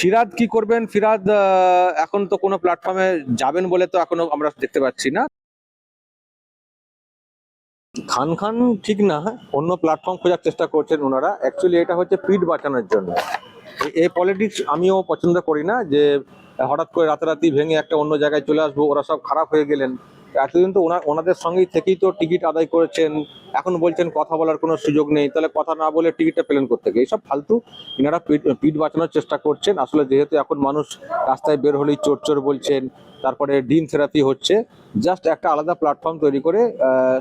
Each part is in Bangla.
ফিরাদ কি করবেন? ফিরাদ এখন তো কোনো প্ল্যাটফর্মে যাবেন বলে তো এখনো আমরা দেখতে পাচ্ছি না। খান খান ঠিক না, অন্য প্ল্যাটফর্ম খোঁজার চেষ্টা করছেন ওনারা। অ্যাকচুয়ালি এটা হচ্ছে পিঠ বাঁচানোর জন্য। এই পলিটিক্স আমিও পছন্দ করি না, যে হঠাৎ করে রাতারাতি ভেঙে একটা অন্য জায়গায় চলে আসবো, ওরা সব খারাপ হয়ে গেলেন। এতদিন তো ওনাদের সঙ্গেই থেকেই তো টিকিট আদায় করেছেন, এখন বলছেন কথা বলার কোনো সুযোগ নেই, তাহলে কথা না বলে টিকিটটা পেলেন কোত্থেকে? এইসব ফালতু। এনারা পিঠ পিঠ বাঁচানোর চেষ্টা করছেন। আসলে যেহেতু এখন মানুষ রাস্তায় বের হলেই চোর চোর বলছেন, তারপরে ডিম থেরাপি হচ্ছে, জাস্ট একটা আলাদা প্ল্যাটফর্ম তৈরি করে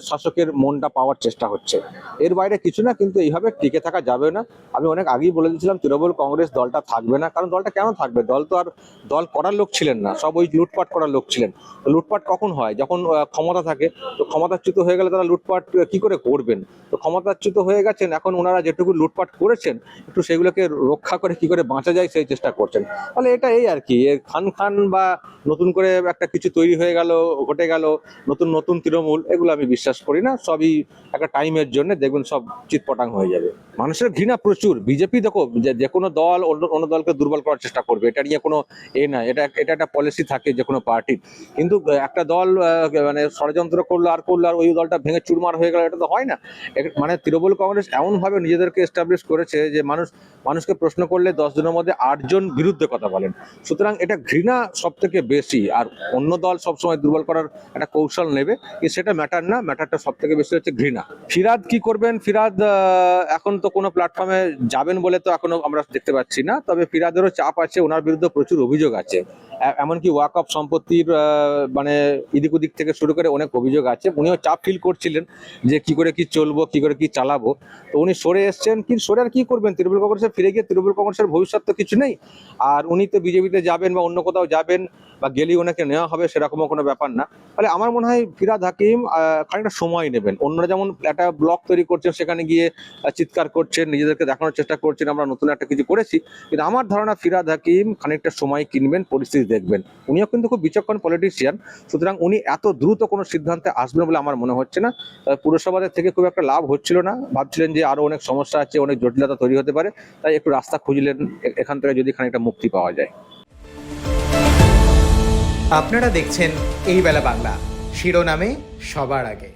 শাসকের মনটা পাওয়ার চেষ্টা হচ্ছে। এর বাইরে কিছু না, কিন্তু এইভাবে টিকে থাকা যাবে না। আমি অনেক আগেই বলে দিয়েছিলাম তৃণমূল কংগ্রেস দলটা থাকবে না, কারণ দলটা কেন থাকবে? দল তো আর দল করার লোক ছিলেন না, সব ওই লুটপাট করার লোক ছিলেন। তো লুটপাট কখন হয়? যখন ক্ষমতা থাকে। তো ক্ষমতাচ্যুত হয়ে গেলে তারা লুটপাট কি করে করবেন? তো ক্ষমতাচ্যুত হয়ে গেছেন, এখন ওনারা যেটুকু লুটপাট করেছেন একটু সেগুলোকে রক্ষা করে কি করে বাঁচা যায় সেই চেষ্টা করছেন। তাহলে এটা এই আর কি, খান খান বা নতুন করে একটা কিছু তৈরি হয়ে গেল, ঘটে গেল, নতুন নতুন তৃণমূল, এগুলো আমি বিশ্বাস করি না। সবই একটা টাইমের জন্য, দেখবেন সব চিৎপটাং হয়ে যাবে। মানুষের ঘৃণা প্রচুর। বিজেপি দেখো, যে কোনো দল অন্য অন্য দলকে দুর্বল করার চেষ্টা করবে, এটা নিয়ে কোনো না, এটা এটা একটা পলিসি থাকে যে কোনো পার্টির। কিন্তু একটা দল মানে ষড়যন্ত্র করলো আর করলো, আর ওই দলটা ভেঙে চুরমার হয়ে গেল, এটা তো হয় না। মানে তৃণমূল কংগ্রেস এমন ভাবে নিজেদেরকে এস্টাবলিশ করেছে যে মানুষকে প্রশ্ন করলে 10 জনের মধ্যে 8 জন বিরুদ্ধে কথা বলেন। সুতরাং এটা ঘৃণা সব থেকে বেশি। আর অন্য দল সবসময় দুর্বল করার একটা কৌশল নেবে, কিন্তু সেটা ম্যাটার না, ম্যাটারটা সব থেকে বেশি হচ্ছে ঘৃণা। ফিরাদ কি করবেন? ফিরাদ এখন তো কোনো প্ল্যাটফর্মে যাবেন বলে তো এখনো আমরা দেখতে পাচ্ছি না। তবে ফিরাদেরও চাপ আছে, ওনার বিরুদ্ধে প্রচুর অভিযোগ আছে। এমনকি ওয়াকফ সম্পত্তির মানে এদিক ওদিক থেকে শুরু করে অনেক অভিযোগ আছে। উনিও চাপ ফিল করছিলেন যে কি করে কি চলবো, কি করে কি চালাবো। তো উনি সরে এসছেন, কিন্তু সরে আর কি করবেন? তৃণমূল কংগ্রেসে ফিরে গিয়ে তৃণমূল কংগ্রেসের ভবিষ্যৎ তো কিছু নেই। আর উনি তো বিজেপিতে যাবেন বা অন্য কোথাও যাবেন, বা গেলেই ওনাকে নেওয়া হবে সেরকমও কোনো ব্যাপার না। ফলে আমার মনে হয় ফিরহাদ হাকিম খানিকটা সময় নেবেন। অন্যরা যেমন একটা ব্লক তৈরি করছেন, সেখানে গিয়ে চিৎকার করছেন, নিজেদেরকে দেখানোর চেষ্টা করছেন আমরা নতুন একটা কিছু করেছি, কিন্তু আমার ধারণা ফিরহাদ হাকিম খানিকটা সময় কিনবেন, পরিস্থিতি দেখবেন। উনিও কিন্তু খুব বিচক্ষণ পলিটিশিয়ান, সুতরাং উনি এত দ্রুত কোনো সিদ্ধান্তে আসবেন বলে আমার মনে হচ্ছে না। পুরসভাদের থেকে খুব একটা লাভ হচ্ছিল না, ভাবছিলেন যে আরো অনেক সমস্যা আছে, অনেক জটিলতা তৈরি হতে পারে, তাই একটু রাস্তা খুঁজলেন এখান থেকে যদি খানিকটা মুক্তি পাওয়া যায়। আপনারা দেখছেন এই বেলা বাংলা, শিরোনামে সবার আগে।